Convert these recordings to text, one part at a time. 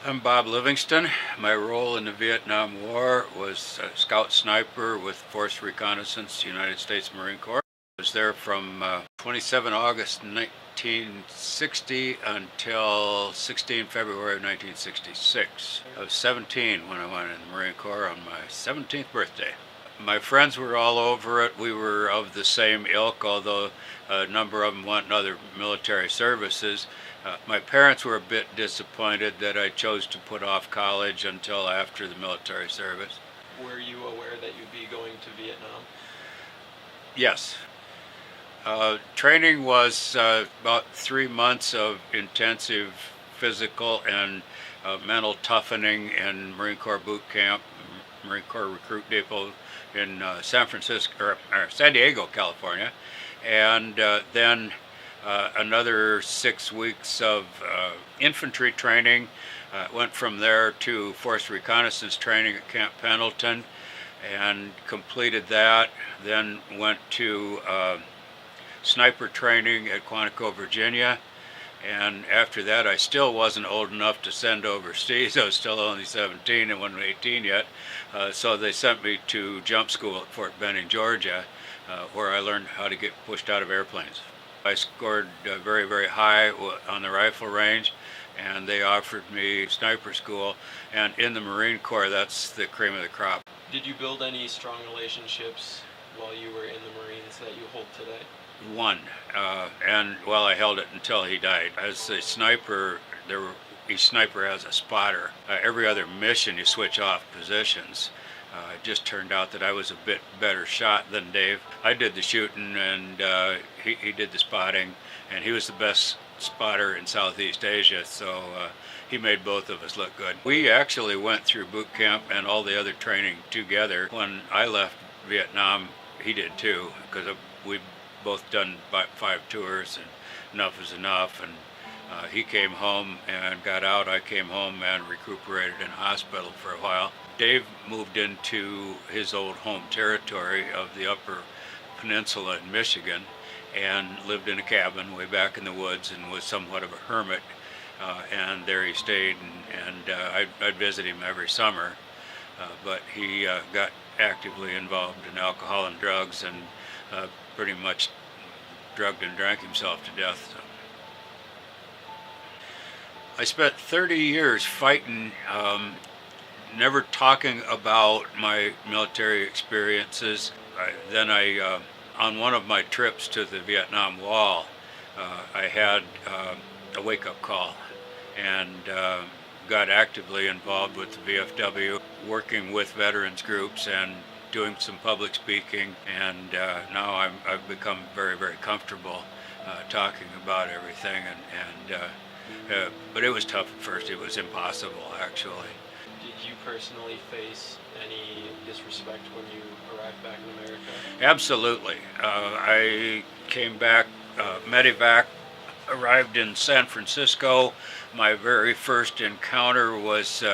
I'm Bob Livingston. My role in the Vietnam War was a scout sniper with Force Reconnaissance, United States Marine Corps. I was there from 27 August 1960 until 16 February of 1966. I was 17 when I went in the Marine Corps on my 17th birthday. My friends were all over it. We were of the same ilk, although a number of them went in other military services. My parents were a bit disappointed that I chose to put off college until after the military service. Were you aware that you'd be going to Vietnam? Yes. Training was about 3 months of intensive physical and mental toughening in Marine Corps boot camp, Marine Corps recruit depot in San Diego, California, and then another 6 weeks of infantry training. Went from there to Force Reconnaissance training at Camp Pendleton and completed that. Then went to sniper training at Quantico, Virginia. And after that, I still wasn't old enough to send overseas. I was still only 17 and wasn't 18 yet. So they sent me to jump school at Fort Benning, Georgia, where I learned how to get pushed out of airplanes. I scored very, very high on the rifle range, and they offered me sniper school. And in the Marine Corps, that's the cream of the crop. Did you build any strong relationships while you were in the Marines that you hold today? One, and well, I held it until he died. As a sniper, each sniper has a spotter. Every other mission, you switch off positions. It just turned out that I was a bit better shot than Dave. I did the shooting, and he did the spotting, and he was the best spotter in Southeast Asia, so he made both of us look good. We actually went through boot camp and all the other training together. When I left Vietnam, he did too, because we both done 5 tours, and enough is enough. And he came home and got out. I came home and recuperated in hospital for a while. Dave moved into his old home territory of the Upper Peninsula in Michigan and lived in a cabin way back in the woods and was somewhat of a hermit. And there he stayed, and I'd visit him every summer. But he got actively involved in alcohol and drugs, and pretty much drugged and drank himself to death. So. I spent 30 years fighting, never talking about my military experiences. Then on one of my trips to the Vietnam Wall, I had a wake-up call and got actively involved with the VFW, working with veterans groups and doing some public speaking, and now I've become very, very comfortable talking about everything. But it was tough at first. It was impossible, actually. Did you personally face any disrespect when you arrived back in America? Absolutely. I came back, medevac, arrived in San Francisco. My very first encounter was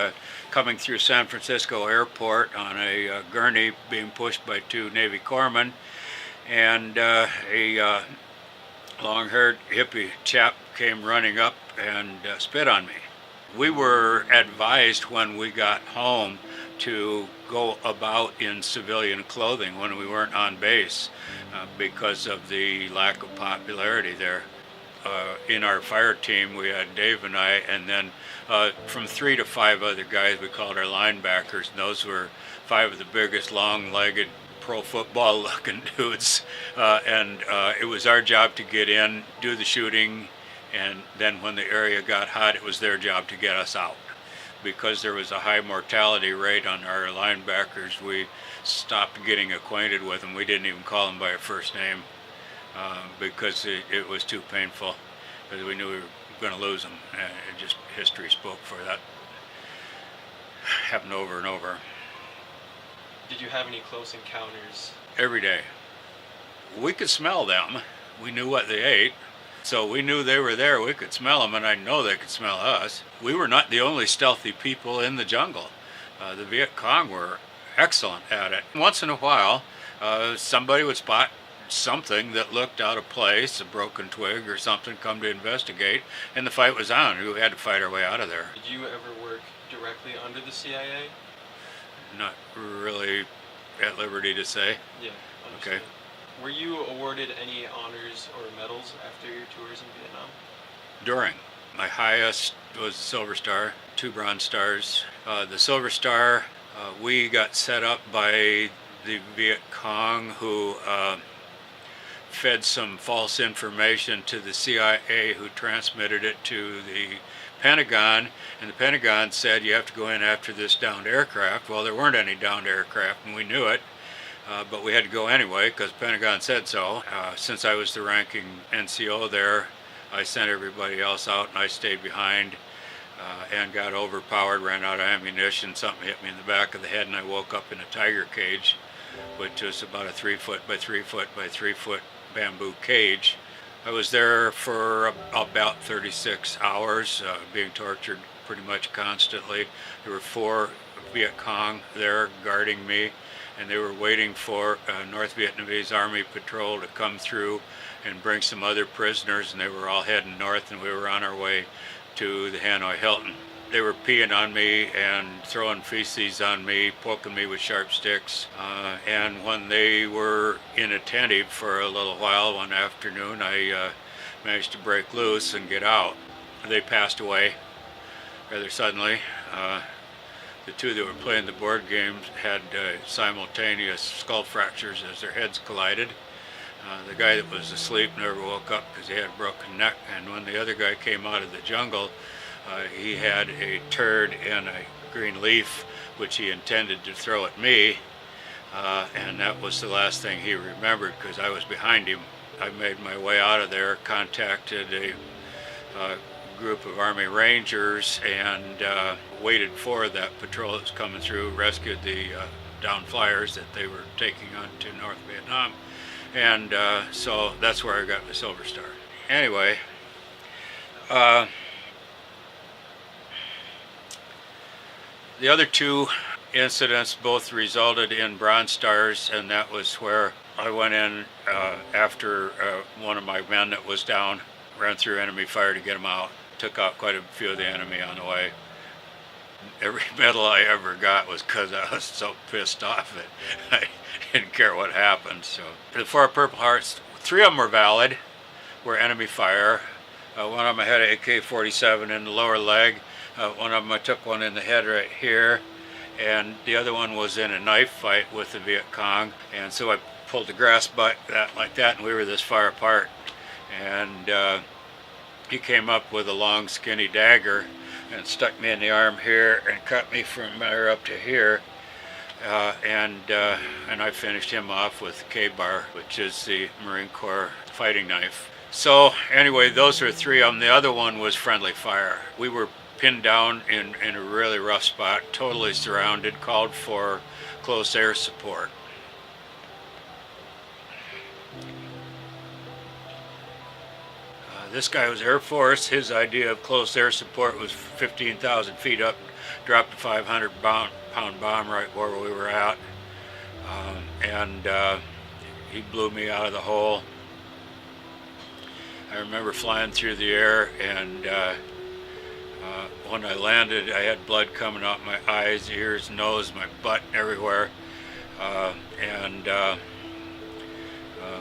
coming through San Francisco airport on a gurney being pushed by 2 Navy corpsmen, and a long-haired hippie chap came running up and spit on me. We were advised when we got home to go about in civilian clothing when we weren't on base because of the lack of popularity there. In our fire team, we had Dave and I, and then from 3 to 5 other guys we called our linebackers, and those were 5 of the biggest, long-legged, pro football-looking dudes. And it was our job to get in, do the shooting, and then when the area got hot, it was their job to get us out. Because there was a high mortality rate on our linebackers, we stopped getting acquainted with them. We didn't even call them by a first name. Because it was too painful, because we knew we were going to lose them. And just history spoke for that. Happened over and over. Did you have any close encounters? Every day. We could smell them. We knew what they ate. So we knew they were there. We could smell them, and I know they could smell us. We were not the only stealthy people in the jungle. The Viet Cong were excellent at it. Once in a while, somebody would spot something that looked out of place, a broken twig or something, come to investigate, and the fight was on. We had to fight our way out of there. Did you ever work directly under the CIA? Not really at liberty to say. Yeah, Okay. understood. Were you awarded any honors or medals after your tours in Vietnam? During. My highest was the Silver Star, 2 Bronze Stars. The Silver Star, we got set up by the Viet Cong, who fed some false information to the CIA, who transmitted it to the Pentagon, and the Pentagon said you have to go in after this downed aircraft. Well, there weren't any downed aircraft, and we knew it, but we had to go anyway because the Pentagon said so. Since I was the ranking NCO there, I sent everybody else out, and I stayed behind and got overpowered, ran out of ammunition. Something hit me in the back of the head, and I woke up in a tiger cage, which was about a 3 foot by 3 foot by 3 foot bamboo cage. I was there for about 36 hours, being tortured pretty much constantly. There were 4 Viet Cong there guarding me, and they were waiting for North Vietnamese Army patrol to come through and bring some other prisoners, and they were all heading north, and we were on our way to the Hanoi Hilton. They were peeing on me and throwing feces on me, poking me with sharp sticks, and when they were inattentive for a little while one afternoon, I managed to break loose and get out. They passed away rather suddenly. The 2 that were playing the board games had simultaneous skull fractures as their heads collided. The guy that was asleep never woke up because he had a broken neck, and when the other guy came out of the jungle, he had a turd and a green leaf which he intended to throw at me, and that was the last thing he remembered because I was behind him. I made my way out of there, contacted a group of Army Rangers, and waited for that patrol that was coming through, rescued the downed flyers that they were taking on to North Vietnam, and so that's where I got the Silver Star. Anyway, the other 2 incidents both resulted in Bronze Stars, and that was where I went in after one of my men that was down, ran through enemy fire to get him out, took out quite a few of the enemy on the way. Every medal I ever got was because I was so pissed off that I didn't care what happened. So the 4 Purple Hearts, 3 of them were valid, were enemy fire. One of them I had an AK-47 in the lower leg. One of them I took one in the head right here, and the other one was in a knife fight with the Viet Cong, and so I pulled the grass butt like that, and we were this far apart, and he came up with a long skinny dagger and stuck me in the arm here and cut me from there up to here, and I finished him off with K-bar, which is the Marine Corps fighting knife. So anyway, those are 3 of them. The other one was friendly fire. We were pinned down in a really rough spot, totally surrounded, called for close air support. This guy was Air Force. His idea of close air support was 15,000 feet up, dropped a 500-pound bomb right where we were at, and he blew me out of the hole. I remember flying through the air, and when I landed, I had blood coming out my eyes, ears, nose, my butt, everywhere, and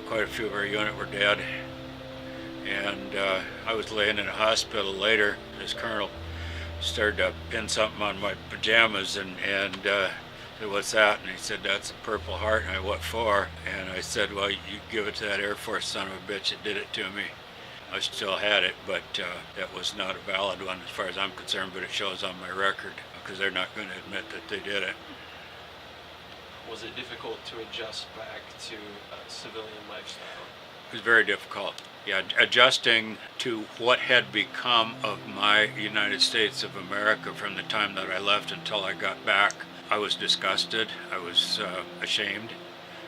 quite a few of our unit were dead. And I was laying in a hospital later. This colonel started to pin something on my pajamas, and said, "What's that?" And he said, "That's a Purple Heart." And I, "What for?" And I said, "Well, you give it to that Air Force son of a bitch that did it to me." I still had it, but that was not a valid one as far as I'm concerned, but it shows on my record because they're not going to admit that they did it. Was it difficult to adjust back to a civilian lifestyle? It was very difficult. Yeah, adjusting to what had become of my United States of America from the time that I left until I got back. I was disgusted. I was ashamed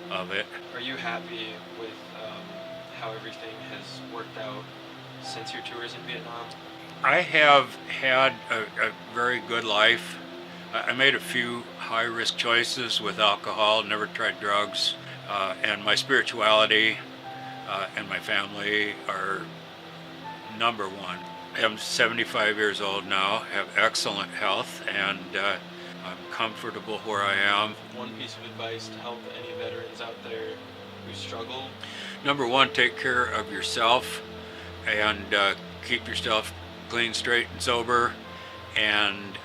of it. Are you happy with how everything has worked out since your tours in Vietnam? I have had a very good life. I made a few high-risk choices with alcohol, never tried drugs, and my spirituality and my family are number one. I'm 75 years old now, have excellent health, and I'm comfortable where I am. One piece of advice to help any veterans out there who struggle? Number one, take care of yourself and keep yourself clean, straight, and sober, and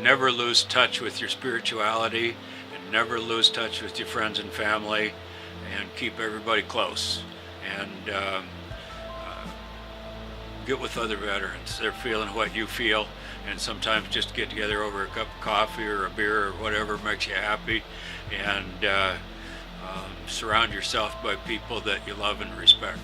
never lose touch with your spirituality, and never lose touch with your friends and family, and keep everybody close. And get with other veterans. They're feeling what you feel, and sometimes just get together over a cup of coffee or a beer or whatever makes you happy, and surround yourself by people that you love and respect.